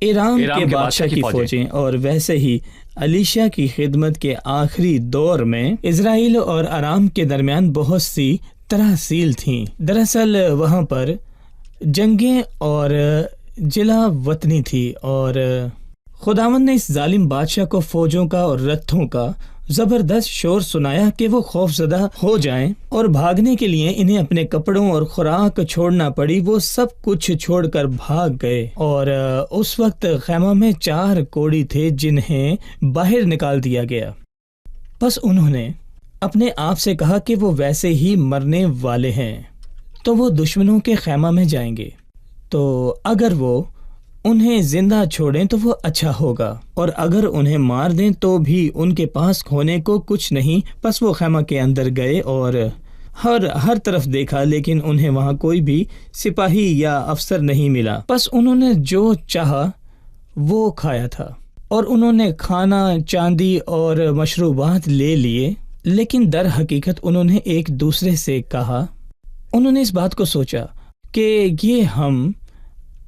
ایرام کے بادشاہ کی فوجیں، اور ویسے ہی الیشا کی خدمت کے آخری دور میں اسرائیل اور ارام کے درمیان بہت سی تراسیل تھیں۔ دراصل وہاں پر جنگیں اور جلا وطنی تھی، اور خداوند نے اس ظالم بادشاہ کو فوجوں کا اور رتھوں کا زبردست شور سنایا کہ وہ خوف زدہ ہو جائیں اور بھاگنے کے لیے انہیں اپنے کپڑوں اور خوراک چھوڑنا پڑی۔ وہ سب کچھ چھوڑ کر بھاگ گئے، اور اس وقت خیمہ میں 4 کوڑی تھے جنہیں باہر نکال دیا گیا۔ بس انہوں نے اپنے آپ سے کہا کہ وہ ویسے ہی مرنے والے ہیں، تو وہ دشمنوں کے خیمہ میں جائیں گے، تو اگر وہ انہیں زندہ چھوڑیں تو وہ اچھا ہوگا، اور اگر انہیں مار دیں تو بھی ان کے پاس کھونے کو کچھ نہیں۔ پس وہ خیمہ کے اندر گئے اور ہر طرف دیکھا، لیکن انہیں وہاں کوئی بھی سپاہی یا افسر نہیں ملا۔ پس انہوں نے جو چاہا وہ کھایا تھا، اور انہوں نے کھانا، چاندی اور مشروبات لے لیے، لیکن در حقیقت انہوں نے ایک دوسرے سے کہا، انہوں نے اس بات کو سوچا کہ یہ ہم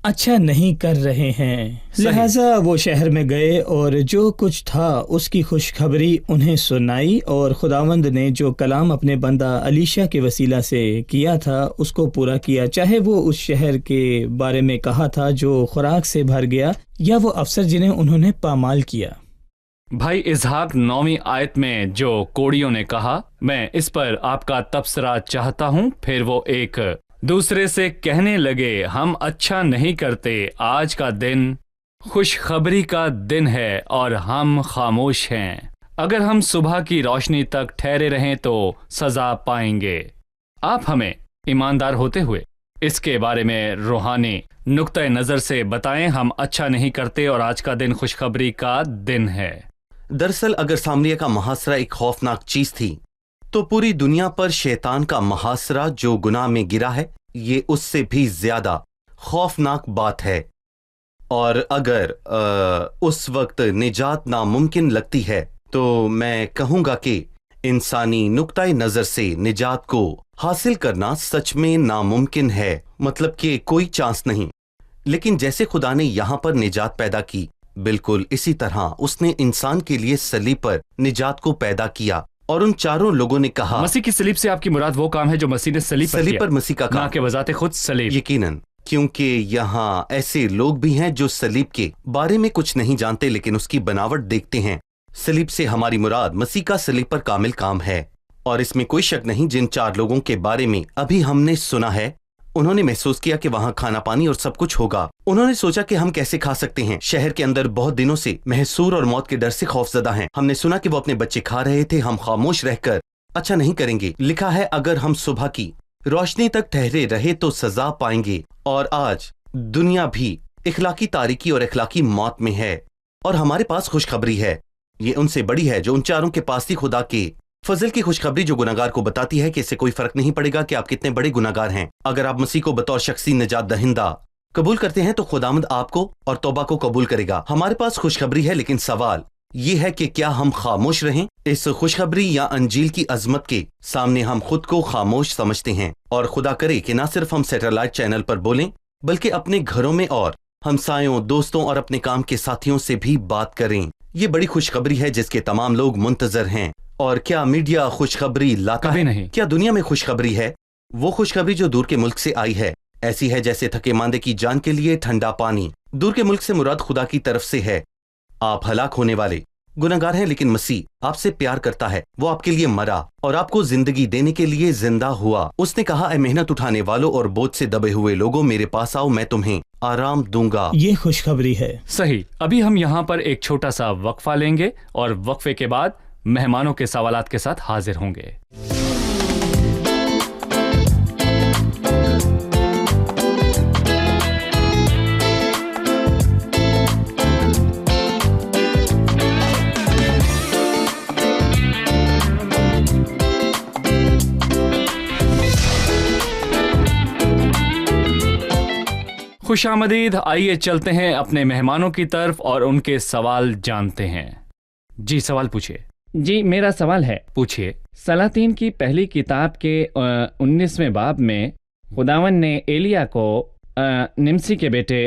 اچھا نہیں کر رہے ہیں، لہذا وہ شہر میں گئے اور جو کچھ تھا اس کی خوشخبری انہیں سنائی، اور خداوند نے جو کلام اپنے بندہ الیشا کے وسیلہ سے کیا تھا اس کو پورا کیا، چاہے وہ اس شہر کے بارے میں کہا تھا جو خوراک سے بھر گیا، یا وہ افسر جنہیں انہوں نے پامال کیا۔ بھائی اسحاق 9ویں آیت میں جو کوڑیوں نے کہا، میں اس پر آپ کا تبصرہ چاہتا ہوں۔ پھر وہ ایک دوسرے سے کہنے لگے، ہم اچھا نہیں کرتے، آج کا دن خوشخبری کا دن ہے اور ہم خاموش ہیں۔ اگر ہم صبح کی روشنی تک ٹھہرے رہیں تو سزا پائیں گے۔ آپ ہمیں ایماندار ہوتے ہوئے اس کے بارے میں روحانی نقطۂ نظر سے بتائیں، ہم اچھا نہیں کرتے اور آج کا دن خوشخبری کا دن ہے۔ دراصل اگر سامریہ کا محاصرہ ایک خوفناک چیز تھی تو پوری دنیا پر شیطان کا محاصرہ جو گناہ میں گرا ہے یہ اس سے بھی زیادہ خوفناک بات ہے۔ اور اگر اس وقت نجات ناممکن لگتی ہے تو میں کہوں گا کہ انسانی نقطۂ نظر سے نجات کو حاصل کرنا سچ میں ناممکن ہے، مطلب کہ کوئی چانس نہیں۔ لیکن جیسے خدا نے یہاں پر نجات پیدا کی، بالکل اسی طرح اس نے انسان کے لیے صلیب پر نجات کو پیدا کیا۔ اور ان 4 لوگوں نے کہا، مسیح کی صلیب سے آپ کی مراد وہ کام ہے جو مسیح نے صلیب پر مسیح کا کام، نہ کہ بذات خود صلیب۔ یقیناً، کیونکہ یہاں ایسے لوگ بھی ہیں جو صلیب کے بارے میں کچھ نہیں جانتے لیکن اس کی بناوٹ دیکھتے ہیں۔ صلیب سے ہماری مراد مسیح کا صلیب پر کامل کام ہے، اور اس میں کوئی شک نہیں جن 4 لوگوں کے بارے میں ابھی ہم نے سنا ہے، انہوں نے محسوس کیا کہ وہاں کھانا پانی اور سب کچھ ہوگا۔ انہوں نے سوچا کہ ہم کیسے کھا سکتے ہیں، شہر کے اندر بہت دنوں سے محصور اور موت کے ڈر سے خوف زدہ ہیں۔ ہم نے سنا کہ وہ اپنے بچے کھا رہے تھے، ہم خاموش رہ کر اچھا نہیں کریں گے۔ لکھا ہے اگر ہم صبح کی روشنی تک ٹھہرے رہے تو سزا پائیں گے۔ اور آج دنیا بھی اخلاقی تاریکی اور اخلاقی موت میں ہے، اور ہمارے پاس خوشخبری ہے، یہ ان سے بڑی ہے جو ان 4 کے پاس تھی، خدا کے فضل کی خوشخبری جو گناہگار کو بتاتی ہے کہ اس سے کوئی فرق نہیں پڑے گا کہ آپ کتنے بڑے گناہگار ہیں۔ اگر آپ مسیح کو بطور شخصی نجات دہندہ قبول کرتے ہیں تو خداوند آپ کو اور توبہ کو قبول کرے گا۔ ہمارے پاس خوشخبری ہے، لیکن سوال یہ ہے کہ کیا ہم خاموش رہیں؟ اس خوشخبری یا انجیل کی عظمت کے سامنے ہم خود کو خاموش سمجھتے ہیں، اور خدا کرے کہ نہ صرف ہم سیٹلائٹ چینل پر بولیں بلکہ اپنے گھروں میں اور ہمسایوں، دوستوں اور اپنے کام کے ساتھیوں سے بھی بات کریں۔ یہ بڑی خوشخبری ہے جس کے تمام لوگ منتظر ہیں۔ اور کیا میڈیا خوشخبری لاتا ہے؟ نہیں۔ کیا دنیا میں خوشخبری ہے؟ وہ خوشخبری جو دور کے ملک سے آئی ہے ایسی ہے جیسے تھکے ماندے کی جان کے لیے ٹھنڈا پانی۔ دور کے ملک سے مراد خدا کی طرف سے ہے۔ آپ ہلاک ہونے والے گناہگار ہیں، لیکن مسیح آپ سے پیار کرتا ہے، وہ آپ کے لیے مرا اور آپ کو زندگی دینے کے لیے زندہ ہوا۔ اس نے کہا، اے محنت اٹھانے والوں اور بوجھ سے دبے ہوئے لوگوں، میرے پاس آؤ، میں تمہیں آرام دوں گا۔ یہ خوشخبری ہے۔ صحیح۔ ابھی ہم یہاں پر ایک چھوٹا سا وقفہ لیں گے اور وقفے کے بعد مہمانوں کے سوالات کے ساتھ حاضر ہوں گے۔ خوش آمدید۔ آئیے چلتے ہیں اپنے مہمانوں کی طرف اور ان کے سوال جانتے ہیں۔ جی سوال پوچھیے۔ جی میرا سوال ہے، پوچھیے۔ سلاطین کی پہلی کتاب کے 19ویں باب میں خداون نے ایلیا کو نمسی کے بیٹے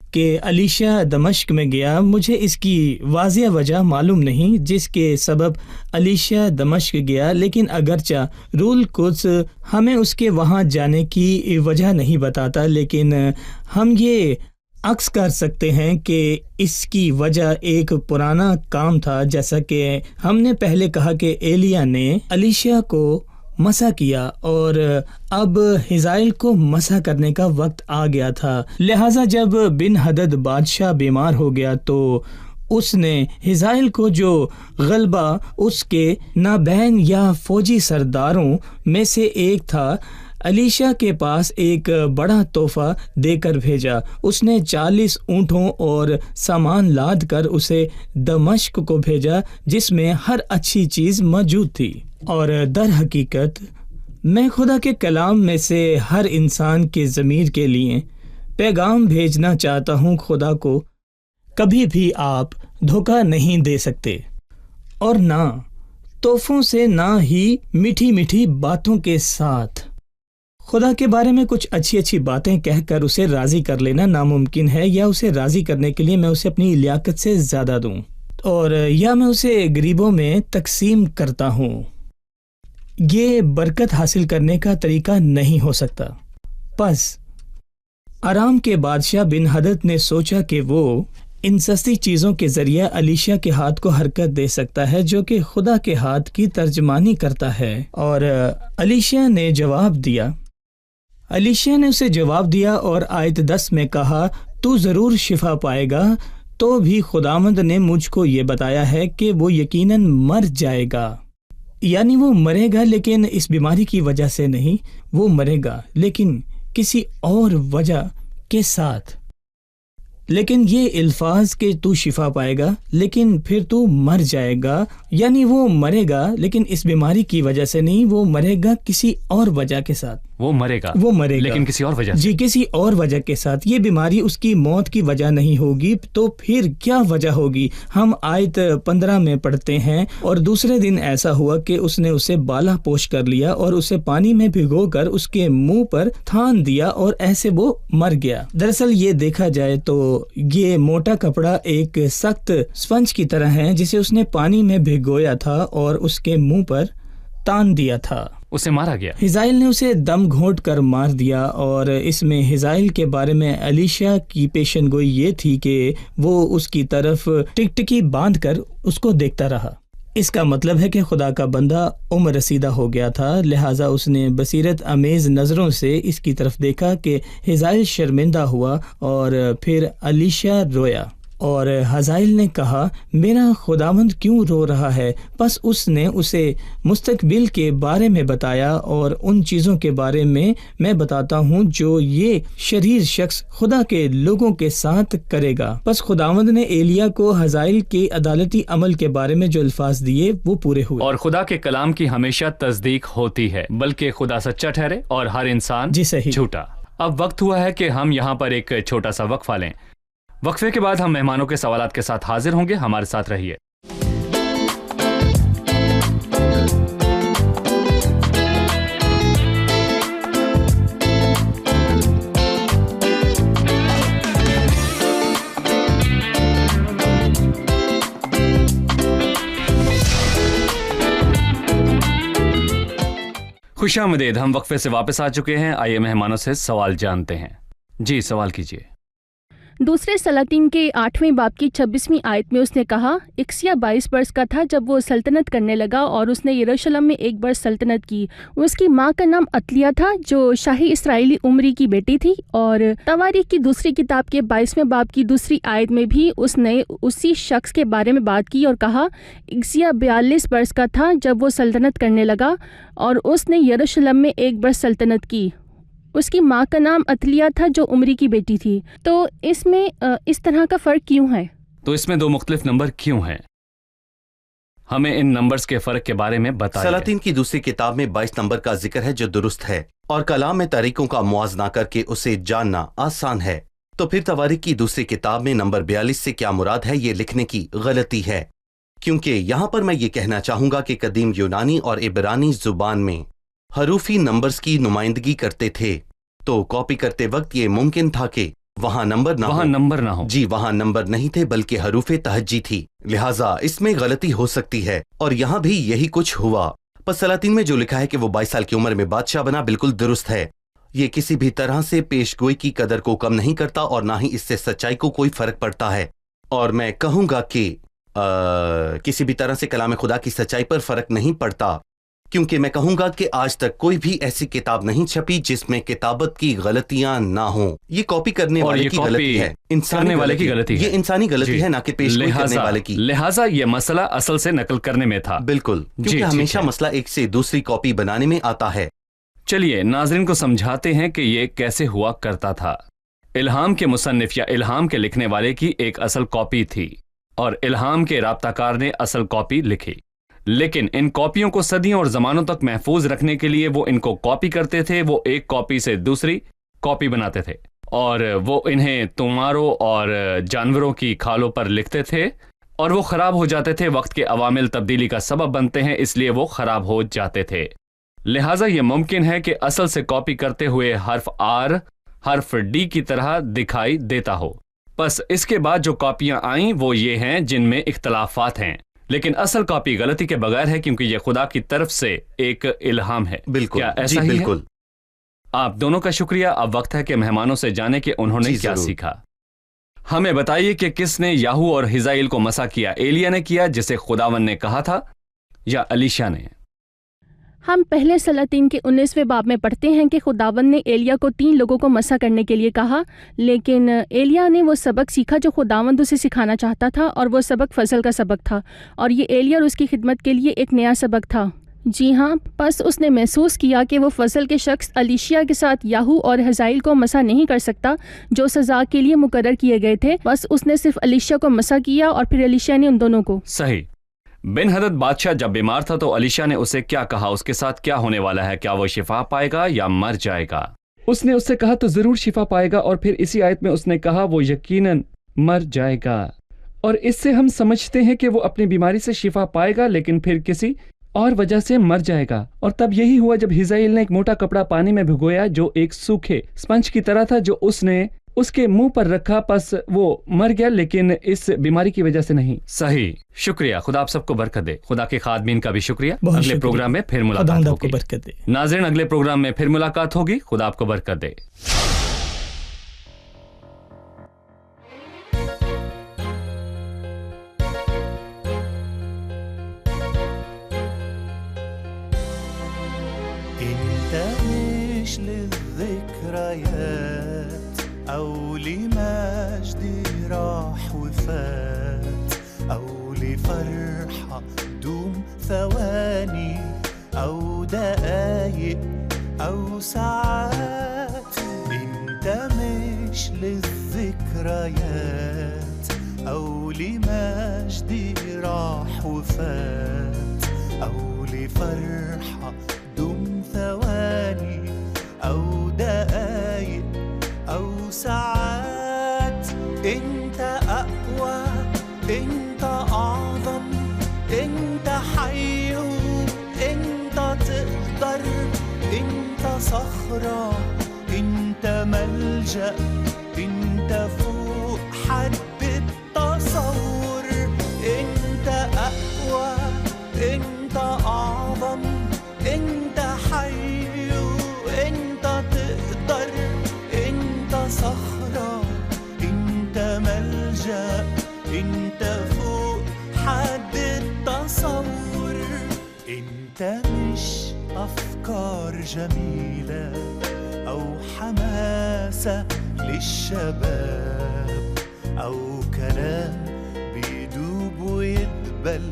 کہ الیشا دمشق میں گیا. مجھے اس کی واضح وجہ معلوم نہیں جس کے سبب الیشا دمشق گیا، لیکن اگرچہ رول قدس ہمیں اس کے وہاں جانے کی وجہ نہیں بتاتا، لیکن ہم یہ عکس کر سکتے ہیں کہ اس کی وجہ ایک پرانا کام تھا، جیسا کہ ہم نے پہلے کہا کہ ایلیا نے الیشا کو مسح کیا اور اب حزائل کو مسح کرنے کا وقت آ گیا تھا. لہٰذا جب بن حدد بادشاہ بیمار ہو گیا تو اس نے حزائل کو، جو غلبہ اس کے نابین یا فوجی سرداروں میں سے ایک تھا، الیشا کے پاس ایک بڑا تحفہ دے کر بھیجا. اس نے 40 اونٹوں اور سامان لاد کر اسے دمشق کو بھیجا، جس میں ہر اچھی چیز موجود تھی. اور در حقیقت میں خدا کے کلام میں سے ہر انسان کے ضمیر کے لیے پیغام بھیجنا چاہتا ہوں. خدا کو کبھی بھی آپ دھوکہ نہیں دے سکتے، اور نہ تحفوں سے، نہ ہی میٹھی میٹھی باتوں کے ساتھ. خدا کے بارے میں کچھ اچھی اچھی باتیں کہہ کر اسے راضی کر لینا ناممکن ہے، یا اسے راضی کرنے کے لیے میں اسے اپنی لیاقت سے زیادہ دوں، اور یا میں اسے غریبوں میں تقسیم کرتا ہوں. یہ برکت حاصل کرنے کا طریقہ نہیں ہو سکتا. پس آرام کے بادشاہ بن حدد نے سوچا کہ وہ ان سستی چیزوں کے ذریعے الیشا کے ہاتھ کو حرکت دے سکتا ہے، جو کہ خدا کے ہاتھ کی ترجمانی کرتا ہے. اور الیشا نے اسے جواب دیا اور آیت 10 میں کہا، تو ضرور شفا پائے گا. تو بھی خداوند نے مجھ کو یہ بتایا ہے کہ وہ یقیناً مر جائے گا. یعنی وہ مرے گا، لیکن اس بیماری کی وجہ سے نہیں، وہ مرے گا لیکن کسی اور وجہ کے ساتھ. لیکن یہ الفاظ کہ تو شفا پائے گا لیکن پھر تو مر جائے گا، یعنی وہ مرے گا لیکن اس بیماری کی وجہ سے نہیں، وہ مرے گا کسی اور وجہ کے ساتھ. وہ مرے گا لیکن کسی اور وجہ سے. جی، کسی اور وجہ کے ساتھ. یہ بیماری اس کی موت کی وجہ نہیں ہوگی، تو پھر کیا وجہ ہوگی؟ ہم آیت 15 میں پڑھتے ہیں، اور دوسرے دن ایسا ہوا کہ اس نے اسے بالا پوش کر لیا اور اسے پانی میں بھگو کر اس کے منہ پر تھان دیا، اور ایسے وہ مر گیا. دراصل یہ دیکھا جائے تو یہ موٹا کپڑا ایک سخت اسپنج کی طرح ہے، جسے اس نے پانی میں بھگویا تھا اور اس کے منہ پر تان دیا تھا. اسے مارا گیا. حزائل نے اسے دم گھونٹ کر مار دیا. اور اس میں حزائل کے بارے میں الیشا کی پیشن گوئی یہ تھی کہ وہ اس کی طرف ٹکٹکی باندھ کر اس کو دیکھتا رہا. اس کا مطلب ہے کہ خدا کا بندہ عمر رسیدہ ہو گیا تھا، لہٰذا اس نے بصیرت امیز نظروں سے اس کی طرف دیکھا کہ حزائل شرمندہ ہوا، اور پھر الیشا رویا. اور حزائل نے کہا، میرا خداوند کیوں رو رہا ہے؟ پس اس نے اسے مستقبل کے بارے میں بتایا، اور ان چیزوں کے بارے میں بتاتا ہوں جو یہ شریر شخص خدا کے لوگوں کے ساتھ کرے گا. پس خداوند نے ایلیا کو حزائل کے عدالتی عمل کے بارے میں جو الفاظ دیے وہ پورے ہوئے. اور خدا کے کلام کی ہمیشہ تصدیق ہوتی ہے، بلکہ خدا سچا ٹھہرے اور ہر انسان جھوٹا. اب وقت ہوا ہے کہ ہم یہاں پر ایک چھوٹا سا وقفہ لیں. وقفے کے بعد ہم مہمانوں کے سوالات کے ساتھ حاضر ہوں گے. ہمارے ساتھ رہیے. خوش آمدید. ہم وقفے سے واپس آ چکے ہیں. آئیے مہمانوں سے سوال جانتے ہیں. جی، سوال کیجیے. دوسرے سلاطین کے 8ویں باب کی 26ویں آیت میں اس نے کہا، اکسیا 22 برس کا تھا جب وہ سلطنت کرنے لگا، اور اس نے یروشلم میں 1 برس سلطنت کی. اس کی ماں کا نام عتلیہ تھا جو شاہی اسرائیلی عمری کی بیٹی تھی. اور تواریخ کی دوسری کتاب کے 22ویں باب کی دوسری آیت میں بھی اس نے اسی شخص کے بارے میں بات کی اور کہا، اکسیا 42 برس کا تھا جب وہ سلطنت کرنے لگا، اور اس نے یروشلم میں 1 برس سلطنت کی. اس کی ماں کا نام عتلیہ تھا جو عمری کی بیٹی تھی. تو اس میں اس طرح کا فرق کیوں ہے؟ تو اس میں 2 مختلف نمبر کیوں ہیں؟ ہمیں ان نمبرز کے فرق کے بارے میں بتائیے. سلاطین کی دوسری کتاب میں 22 نمبر کا ذکر ہے جو درست ہے، اور کلام میں تاریخوں کا موازنہ کر کے اسے جاننا آسان ہے. تو پھر تواریخ کی دوسری کتاب میں نمبر 42 سے کیا مراد ہے، یہ لکھنے کی غلطی ہے. کیونکہ یہاں پر میں یہ کہنا چاہوں گا کہ قدیم یونانی اور عبرانی زبان میں حروفی نمبرز کی نمائندگی کرتے تھے، تو کاپی کرتے وقت یہ ممکن تھا کہ وہاں نمبر نہ ہو۔ جی، وہاں نمبر نہیں تھے بلکہ حروف تہجی تھی، لہٰذا اس میں غلطی ہو سکتی ہے، اور یہاں بھی یہی کچھ ہوا۔ پس سلاطین میں جو لکھا ہے کہ وہ 22 سال کی عمر میں بادشاہ بنا، بالکل درست ہے۔ یہ کسی بھی طرح سے پیش گوئی کی قدر کو کم نہیں کرتا، اور نہ ہی اس سے سچائی کو کوئی فرق پڑتا ہے۔ اور میں کہوں گا کہ کسی بھی طرح سے کلام خدا کی سچائی پر فرق نہیں پڑتا، کیونکہ میں کہوں گا کہ آج تک کوئی بھی ایسی کتاب نہیں چھپی جس میں کتابت کی غلطیاں نہ ہوں۔ یہ کاپی کرنے والے کی غلطی ہے، انسانی غلطی ہے، یہ انسانی غلطی ہے، نہ کہ پیش گوئی کرنے والے کی۔ لہٰذا یہ مسئلہ اصل سے نقل کرنے میں تھا۔ بالکل، کیونکہ ہمیشہ مسئلہ ایک سے دوسری کاپی بنانے میں آتا ہے۔ چلیے ناظرین کو سمجھاتے ہیں کہ یہ کیسے ہوا کرتا تھا۔ الہام کے مصنف یا الہام کے لکھنے والے کی ایک اصل کاپی تھی، اور الہام کے رابطہ کار نے اصل کاپی لکھی، لیکن ان کاپیوں کو صدیوں اور زمانوں تک محفوظ رکھنے کے لیے وہ ان کو کاپی کرتے تھے۔ وہ ایک کاپی سے دوسری کاپی بناتے تھے، اور وہ انہیں تماروں اور جانوروں کی کھالوں پر لکھتے تھے، اور وہ خراب ہو جاتے تھے۔ وقت کے عوامل تبدیلی کا سبب بنتے ہیں، اس لیے وہ خراب ہو جاتے تھے۔ لہٰذا یہ ممکن ہے کہ اصل سے کاپی کرتے ہوئے حرف آر حرف ڈی کی طرح دکھائی دیتا ہو۔ بس اس کے بعد جو کاپیاں آئیں وہ یہ ہیں جن میں اختلافات ہیں، لیکن اصل کاپی غلطی کے بغیر ہے، کیونکہ یہ خدا کی طرف سے ایک الہام ہے۔ بالکل، کیا ایسا ہی بالکل ہے؟ آپ دونوں کا شکریہ۔ اب وقت ہے کہ مہمانوں سے جانیں کہ انہوں نے کیا سیکھا۔ ہمیں بتائیے کہ کس نے یاہو اور حزائیل کو مسح کیا؟ ایلیا نے کیا جسے خداوند نے کہا تھا، یا الیشا نے؟ ہم پہلے سلاطین کے 19ویں باب میں پڑھتے ہیں کہ خداوند نے ایلیا کو 3 لوگوں کو مسح کرنے کے لیے کہا، لیکن ایلیا نے وہ سبق سیکھا جو خداوند اسے سکھانا چاہتا تھا، اور وہ سبق فضل کا سبق تھا، اور یہ ایلیا اور اس کی خدمت کے لیے ایک نیا سبق تھا۔ جی ہاں، پس اس نے محسوس کیا کہ وہ فضل کے شخص الیشیا کے ساتھ یاہو اور حزائیل کو مسح نہیں کر سکتا جو سزا کے لیے مقرر کیے گئے تھے۔ بس اس نے صرف الیشیا کو مسح کیا، اور پھر الیشیا نے ان دونوں کو۔ صحیح۔ بن حدد بادشاہ جب بیمار تھا تو الیشا نے اسے کیا کہا؟ اس کے ساتھ کیا ہونے والا ہے؟ کیا وہ شفا پائے گا یا مر جائے گا؟ اس نے اس سے کہا تو ضرور شفا پائے گا، اور پھر اسی آیت میں اس نے کہا وہ یقیناً مر جائے گا، اور اس سے ہم سمجھتے ہیں کہ وہ اپنی بیماری سے شفا پائے گا لیکن پھر کسی اور وجہ سے مر جائے گا۔ اور تب یہی ہوا جب حزائیل نے ایک موٹا کپڑا پانی میں بھگویا جو ایک سوکھے اسپنج کی طرح تھا، جو اس نے اس کے منہ پر رکھا، پس وہ مر گیا، لیکن اس بیماری کی وجہ سے نہیں۔ صحیح، شکریہ۔ خدا آپ سب کو برکت دے۔ خدا کے خادمین کا بھی شکریہ۔ بہت اگلے شکریہ۔ پروگرام میں پھر ملاقات خدا آپ کو ہوگی۔ برکت دے۔ ناظرین اگلے پروگرام میں پھر ملاقات ہوگی۔ خدا آپ کو برکت دے۔ أو لمجد راح وفات، أو لفرحة دوم ثواني أو دقايق أو ساعات، انت مش للذكريات، أو لمجد راح وفات، أو لفرحة دوم ثواني أو دقايق أو ساعات، أنت أقوى، أنت أعظم، أنت حي، أنت تقدر، أنت صخرة، أنت ملجأ، أنت فوق حد التصور، أنت أقوى، أنت أعظم، أنت حي، أنت تقدر، أنت صخرة، أنت ملجأ، أنت فوق حد التصور، أنت مش أفكار جميلة أو حماسة للشباب أو كلام بيدوب ويدبل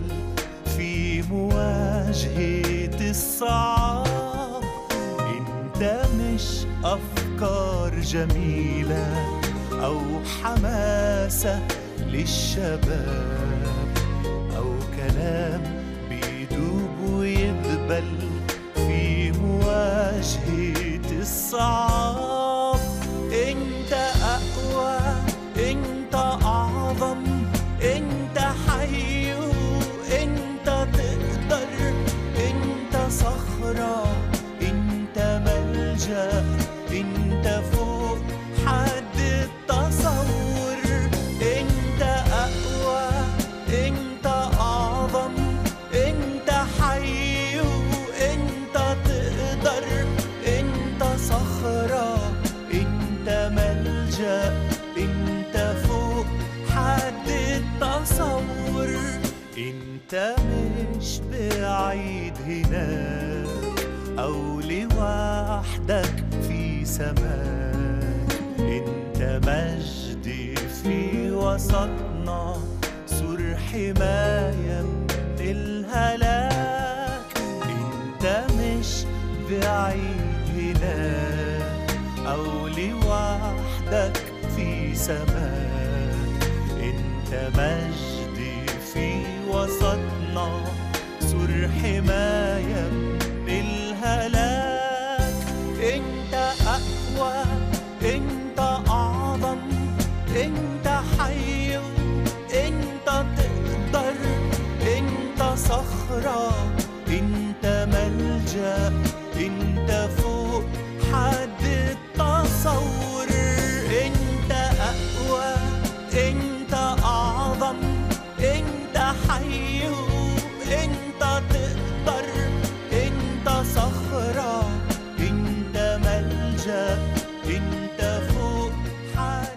في مواجهة الصعاب، أنت مش أفكار جميلة أو حماسة للشباب أو كلام بيدوب ويدبل في مواجهة الصعاب، أنت أقوى، أنت أعظم، أنت حي، أنت تقدر، أنت صخرة، هناك أو لوحدك في سماك. انت مجدي في وسطنا، سور حماية من الهلاك. انت مش بعيد هناك أو لوحدك في سماك. انت مجدي في وسطنا، سور حماية من الهلاك. انت أقوى، انت أعظم، انت حي، انت تقدر، انت صخرة، انت ملجأ، انت فوق حد التصور. انت أقوى، انت أعظم، انت حي، انت تقدر، انت صخرة، انت ملجأ، انت فوق حد.